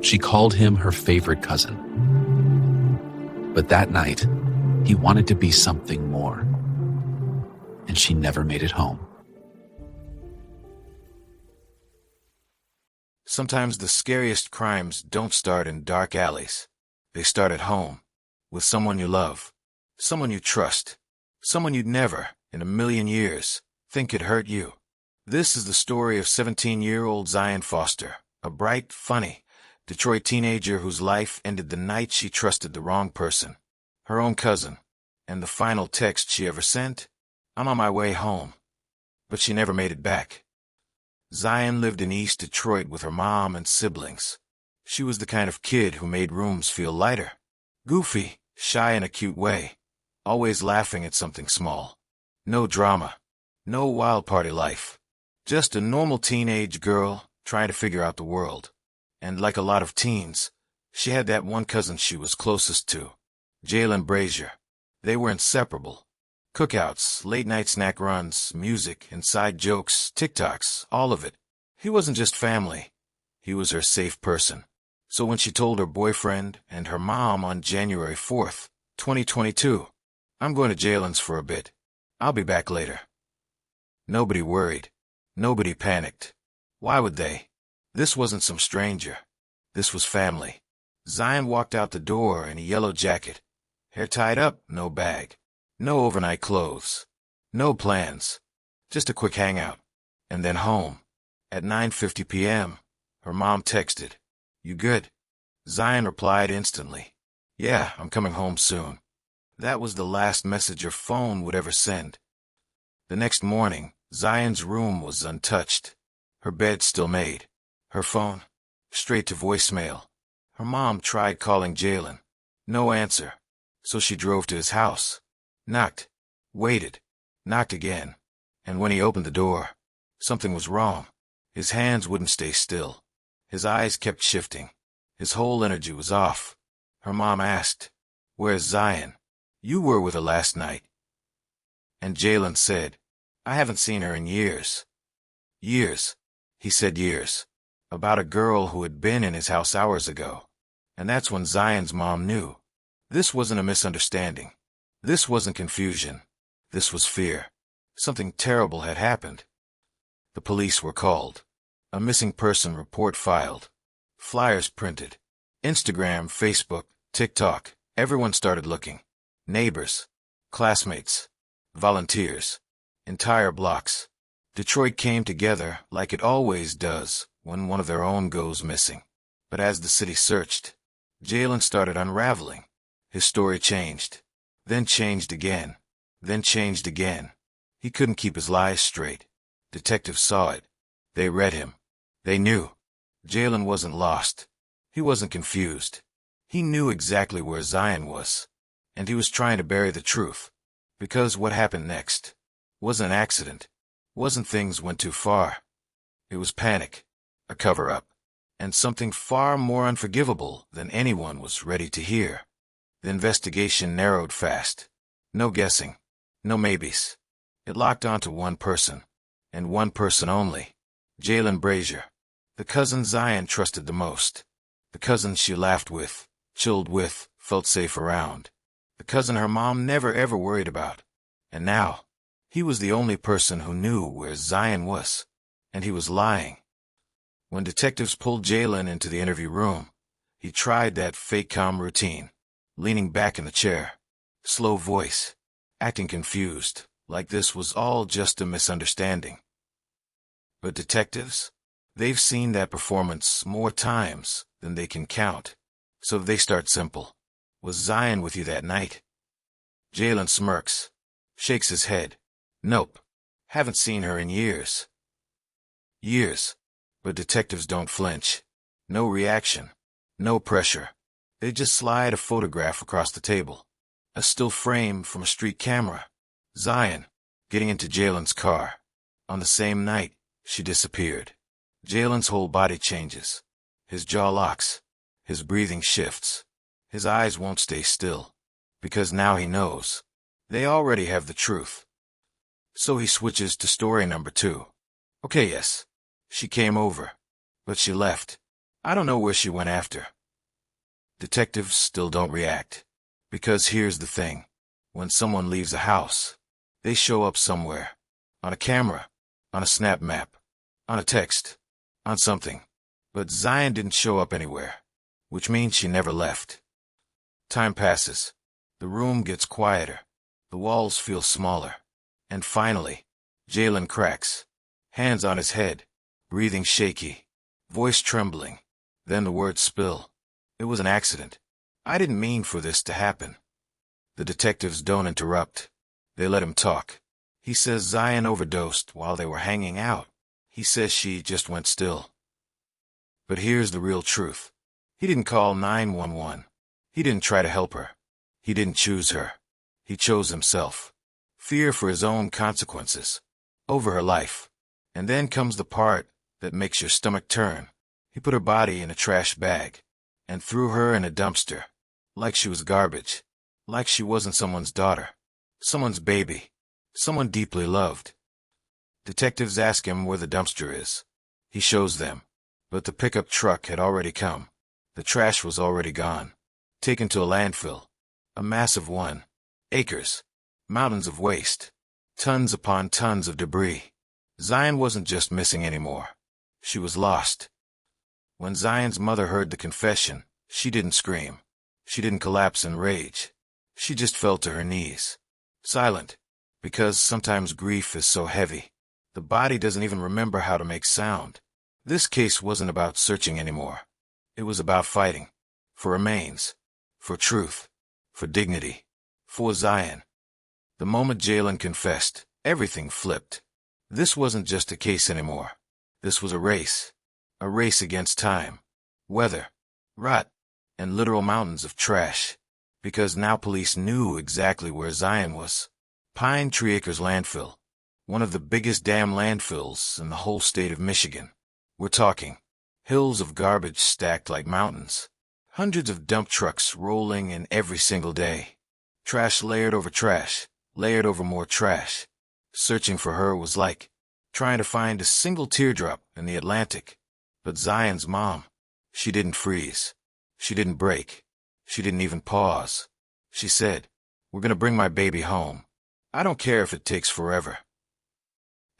She called him her favorite cousin. But that night, he wanted to be something more, and she never made it home. Sometimes the scariest crimes don't start in dark alleys. They start at home, with someone you love, someone you trust, someone you'd never, in a million years, think could hurt you. This is the story of 17-year-old Zion Foster, a bright, funny Detroit teenager whose life ended the night she trusted the wrong person, her own cousin. And the final text she ever sent? "I'm on my way home." But she never made it back. Zion lived in East Detroit with her mom and siblings. She was the kind of kid who made rooms feel lighter. Goofy, shy in a cute way, always laughing at something small. No drama, no wild party life. Just a normal teenage girl trying to figure out the world. And like a lot of teens, she had that one cousin she was closest to, Jaylin Brazier. They were inseparable. Cookouts, late-night snack runs, music, inside jokes, TikToks, all of it. He wasn't just family. He was her safe person. So when she told her boyfriend and her mom on January 4th, 2022, "I'm going to Jaylin's for a bit. I'll be back later," nobody worried. Nobody panicked. Why would they? This wasn't some stranger. This was family. Zion walked out the door in a yellow jacket, hair tied up, no bag, no overnight clothes, no plans, just a quick hangout, and then home. At 9:50 p.m., her mom texted, "You good?" Zion replied instantly, "Yeah, I'm coming home soon." That was the last message her phone would ever send. The next morning, Zion's room was untouched. Her bed still made. Her phone, straight to voicemail. Her mom tried calling Jaylin. No answer. So she drove to his house. Knocked. Waited. Knocked again. And when he opened the door, something was wrong. His hands wouldn't stay still. His eyes kept shifting. His whole energy was off. Her mom asked, "Where's Zion? You were with her last night." And Jaylin said, "I haven't seen her in years." Years. He said years. About a girl who had been in his house hours ago. And that's when Zion's mom knew. This wasn't a misunderstanding. This wasn't confusion. This was fear. Something terrible had happened. The police were called. A missing person report filed. Flyers printed. Instagram, Facebook, TikTok. Everyone started looking. Neighbors. Classmates. Volunteers. Entire blocks. Detroit came together like it always does when one of their own goes missing. But as the city searched, Jaylin started unraveling. His story changed. Then changed again. Then changed again. He couldn't keep his lies straight. Detectives saw it. They read him. They knew. Jaylin wasn't lost. He wasn't confused. He knew exactly where Zion was. And he was trying to bury the truth. Because what happened next wasn't an accident. Wasn't things went too far. It was panic. A cover-up. And something far more unforgivable than anyone was ready to hear. The investigation narrowed fast. No guessing. No maybes. It locked onto one person. And one person only. Jaylin Brazier. The cousin Zion trusted the most. The cousin she laughed with, chilled with, felt safe around. The cousin her mom never ever worried about. And now, he was the only person who knew where Zion was. And he was lying. When detectives pulled Jaylin into the interview room, he tried that fake calm routine, leaning back in the chair, slow voice, acting confused, like this was all just a misunderstanding. But detectives, they've seen that performance more times than they can count. So they start simple. Was Zion with you that night? Jaylin smirks, shakes his head. Nope. Haven't seen her in years. Years. But detectives don't flinch. No reaction. No pressure. They just slide a photograph across the table. A still frame from a street camera. Zion, getting into Jaylin's car. On the same night, she disappeared. Jaylin's whole body changes. His jaw locks. His breathing shifts. His eyes won't stay still. Because now he knows. They already have the truth. So he switches to story number 2. Okay, yes. She came over. But she left. I don't know where she went after. Detectives still don't react. Because here's the thing. When someone leaves a house, they show up somewhere. On a camera, on a snap map, on a text, on something. But Zion didn't show up anywhere, which means she never left. Time passes. The room gets quieter. The walls feel smaller. And finally, Jaylin cracks. Hands on his head, breathing shaky, voice trembling. Then the words spill. It was an accident. I didn't mean for this to happen. The detectives don't interrupt. They let him talk. He says Zion overdosed while they were hanging out. He says she just went still. But here's the real truth. He didn't call 911. He didn't try to help her. He didn't choose her. He chose himself. Fear for his own consequences. Over her life. And then comes the part that makes your stomach turn. He put her body in a trash bag and threw her in a dumpster. Like she was garbage. Like she wasn't someone's daughter. Someone's baby. Someone deeply loved. Detectives ask him where the dumpster is. He shows them. But the pickup truck had already come. The trash was already gone. Taken to a landfill. A massive one. Acres. Mountains of waste. Tons upon tons of debris. Zion wasn't just missing anymore. She was lost. When Zion's mother heard the confession, she didn't scream. She didn't collapse in rage. She just fell to her knees. Silent. Because sometimes grief is so heavy. The body doesn't even remember how to make sound. This case wasn't about searching anymore. It was about fighting. For remains. For truth. For dignity. For Zion. The moment Jaylin confessed, everything flipped. This wasn't just a case anymore. This was a race. A race against time. Weather. Rot. And literal mountains of trash. Because now police knew exactly where Zion was. Pine Tree Acres landfill. One of the biggest damn landfills in the whole state of Michigan. We're talking hills of garbage stacked like mountains. Hundreds of dump trucks rolling in every single day. Trash layered over trash, layered over more trash. Searching for her was like trying to find a single teardrop in the Atlantic. But Zion's mom, she didn't freeze. She didn't break. She didn't even pause. She said, "We're gonna bring my baby home. I don't care if it takes forever."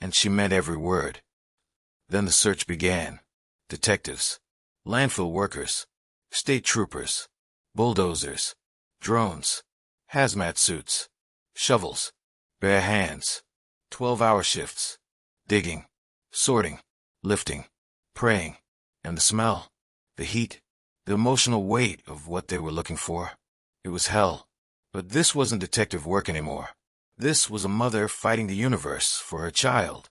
And she meant every word. Then the search began. Detectives, landfill workers, state troopers, bulldozers, drones, hazmat suits, shovels, bare hands, 12-hour shifts, digging, sorting, lifting, praying, and the smell, the heat, the emotional weight of what they were looking for. It was hell. But this wasn't detective work anymore. This was a mother fighting the universe for her child.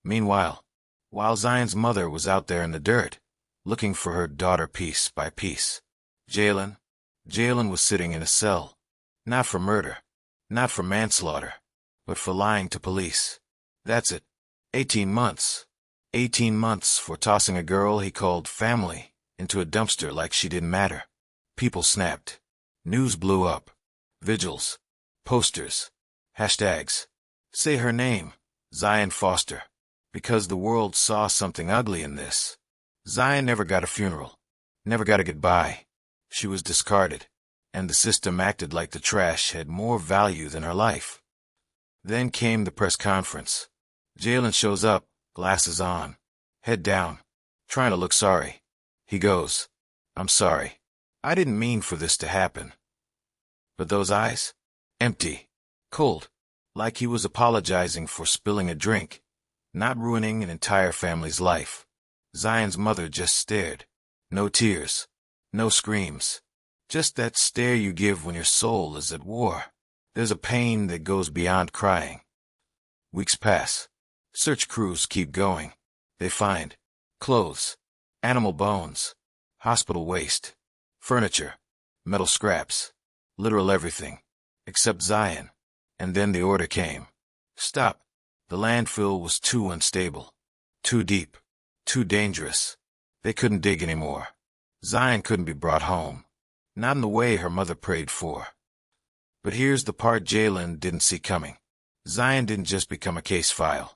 Meanwhile, while Zion's mother was out there in the dirt, looking for her daughter piece by piece, Jaylin was sitting in a cell. Not for murder, not for manslaughter, but for lying to police. That's it. 18 months. 18 months for tossing a girl he called family into a dumpster like she didn't matter. People snapped. News blew up. Vigils. Posters. Hashtags. Say her name, Zion Foster. Because the world saw something ugly in this. Zion never got a funeral. Never got a goodbye. She was discarded. And the system acted like the trash had more value than her life. Then came the press conference. Jaylin shows up, glasses on, head down, trying to look sorry. He goes, "I'm sorry. I didn't mean for this to happen." But those eyes? Empty. Cold. Like he was apologizing for spilling a drink. Not ruining an entire family's life. Zion's mother just stared. No tears. No screams. Just that stare you give when your soul is at war. There's a pain that goes beyond crying. Weeks pass. Search crews keep going. They find clothes, animal bones, hospital waste, furniture, metal scraps, literal everything, except Zion. And then the order came. Stop. The landfill was too unstable, too deep, too dangerous. They couldn't dig anymore. Zion couldn't be brought home. Not in the way her mother prayed for. But here's the part Jaylin didn't see coming. Zion didn't just become a case file.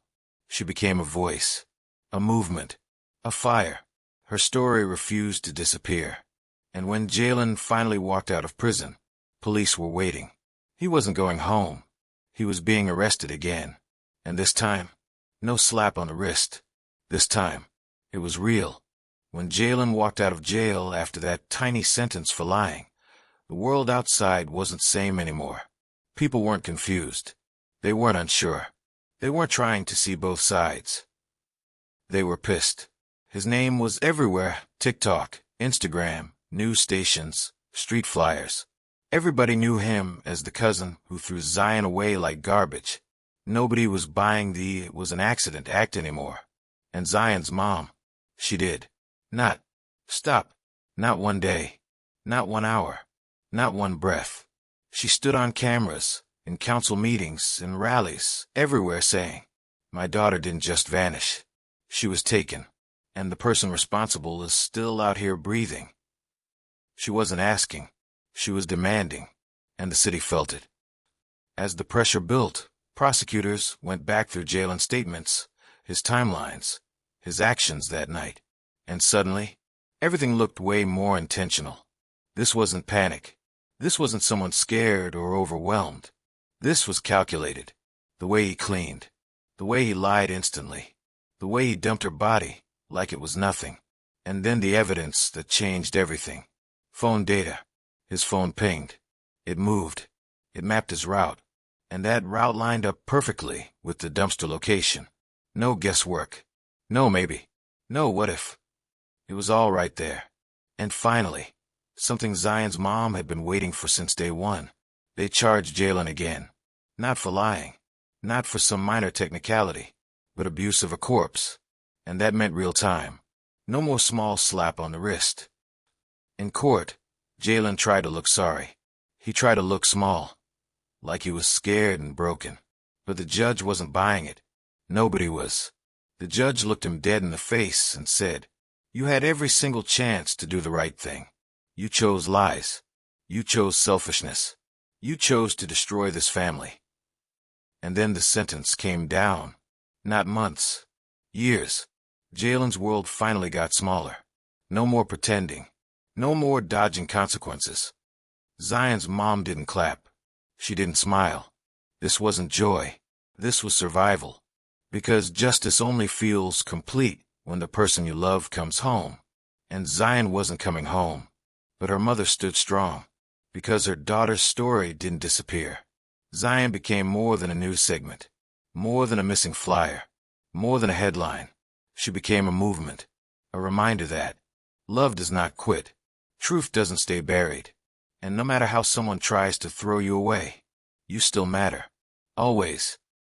She became a voice, a movement, a fire, Her story refused to disappear. And when Jaylin finally walked out of prison, police were waiting. He wasn't going home. He was being arrested again. And this time, no slap on the wrist. This time, it was real. When Jaylin walked out of jail after that tiny sentence for lying, the world outside wasn't same anymore. People weren't confused. They weren't unsure. They weren't trying to see both sides. They were pissed. His name was everywhere: TikTok, Instagram, news stations, street flyers. Everybody knew him as the cousin who threw Zion away like garbage. Nobody was buying the "it was an accident" act anymore. And Zion's mom, she did not stop. Not one day. Not 1 hour. Not one breath. She stood on cameras, in council meetings, in rallies, everywhere saying, "My daughter didn't just vanish. She was taken. And the person responsible is still out here breathing." She wasn't asking. She was demanding. And the city felt it. As the pressure built, prosecutors went back through Jaylin's statements, his timelines, his actions that night. And suddenly, everything looked way more intentional. This wasn't panic. This wasn't someone scared or overwhelmed. This was calculated. The way he cleaned. The way he lied instantly. The way he dumped her body, like it was nothing. And then the evidence that changed everything. Phone data. His phone pinged. It moved. It mapped his route. And that route lined up perfectly with the dumpster location. No guesswork. No maybe. No what if. It was all right there. And finally, something Zion's mom had been waiting for since day one. They charged Jaylin again. Not for lying. Not for some minor technicality. But abuse of a corpse. And that meant real time. No more small slap on the wrist. In court, Jaylin tried to look sorry. He tried to look small. Like he was scared and broken. But the judge wasn't buying it. Nobody was. The judge looked him dead in the face and said, "You had every single chance to do the right thing. You chose lies. You chose selfishness. You chose to destroy this family." And then the sentence came down. Not months. Years. Jaylin's world finally got smaller. No more pretending. No more dodging consequences. Zion's mom didn't clap. She didn't smile. This wasn't joy. This was survival. Because justice only feels complete when the person you love comes home. And Zion wasn't coming home. But her mother stood strong. Because her daughter's story didn't disappear. Zion became more than a news segment. More than a missing flyer. More than a headline. She became a movement. A reminder that love does not quit. Truth doesn't stay buried. And no matter how someone tries to throw you away, you still matter. Always.